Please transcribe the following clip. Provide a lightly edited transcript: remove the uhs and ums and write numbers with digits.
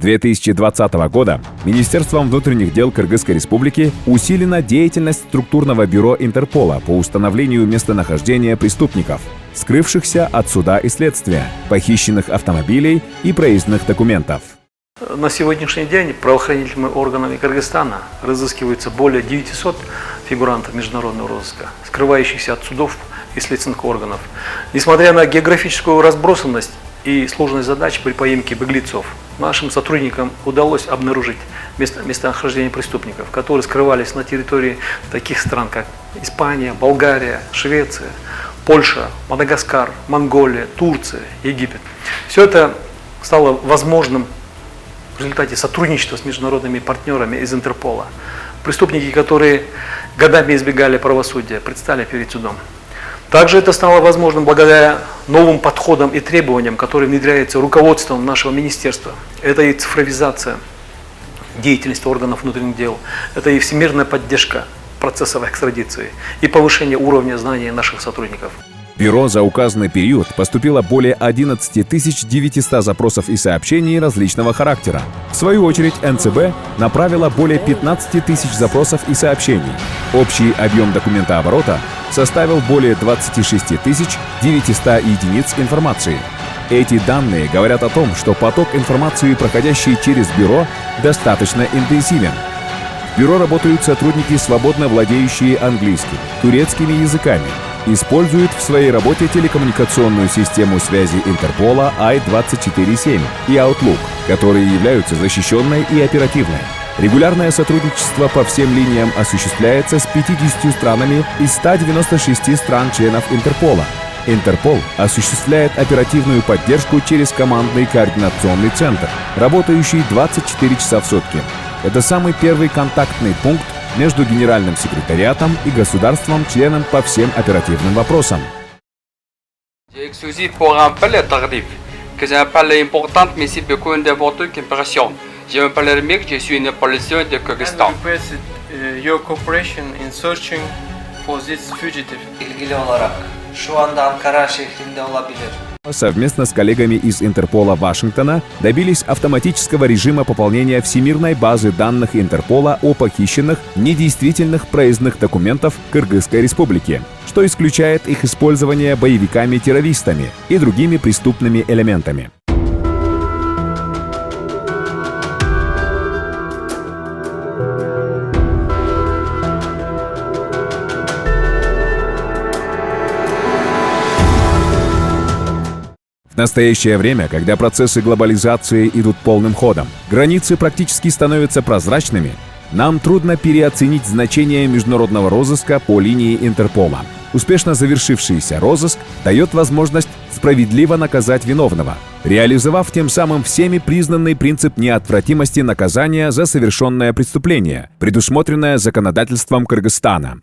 2020 года Министерством внутренних дел Кыргызской Республики усилена деятельность структурного бюро Интерпола по установлению местонахождения преступников, скрывшихся от суда и следствия, похищенных автомобилей и проездных документов. На сегодняшний день правоохранительными органами Кыргызстана разыскивается более 900 фигурантов международного розыска, скрывающихся от судов и следственных органов. Несмотря на географическую разбросанность и сложность задач при поимке беглецов, нашим сотрудникам удалось обнаружить местонахождение преступников, которые скрывались на территории таких стран, как Испания, Болгария, Швеция, Польша, Мадагаскар, Монголия, Турция, Египет. Все это стало возможным в результате сотрудничества с международными партнерами из Интерпола. Преступники, которые годами избегали правосудия, предстали перед судом. Также это стало возможным благодаря новым подходам и требованиям, которые внедряются руководством нашего министерства. Это и цифровизация деятельности органов внутренних дел, это и всемирная поддержка процессов экстрадиции и повышение уровня знаний наших сотрудников. В бюро за указанный период поступило более 11 900 запросов и сообщений различного характера. В свою очередь, НЦБ направила более 15 тысяч запросов и сообщений. Общий объем документооборота составил более 26 900 единиц информации. Эти данные говорят о том, что поток информации, проходящий через бюро, достаточно интенсивен. В бюро работают сотрудники, свободно владеющие английским, турецкими языками, используют в своей работе телекоммуникационную систему связи Интерпола I-24/7 и Outlook, которые являются защищенной и оперативной. Регулярное сотрудничество по всем линиям осуществляется с 50 странами из 196 стран-членов Интерпола. Интерпол осуществляет оперативную поддержку через командный координационный центр, работающий 24 часа в сутки. Это самый первый контактный пункт между Генеральным секретариатом и государством-членом по всем оперативным вопросам. Совместно с коллегами из Интерпола Вашингтона добились автоматического режима пополнения всемирной базы данных Интерпола о похищенных, недействительных проездных документах Кыргызской Республики, что исключает их использование боевиками-террористами и другими преступными элементами. В настоящее время, когда процессы глобализации идут полным ходом, границы практически становятся прозрачными, нам трудно переоценить значение международного розыска по линии Интерпола. Успешно завершившийся розыск дает возможность справедливо наказать виновного, реализовав тем самым всеми признанный принцип неотвратимости наказания за совершенное преступление, предусмотренное законодательством Кыргызстана.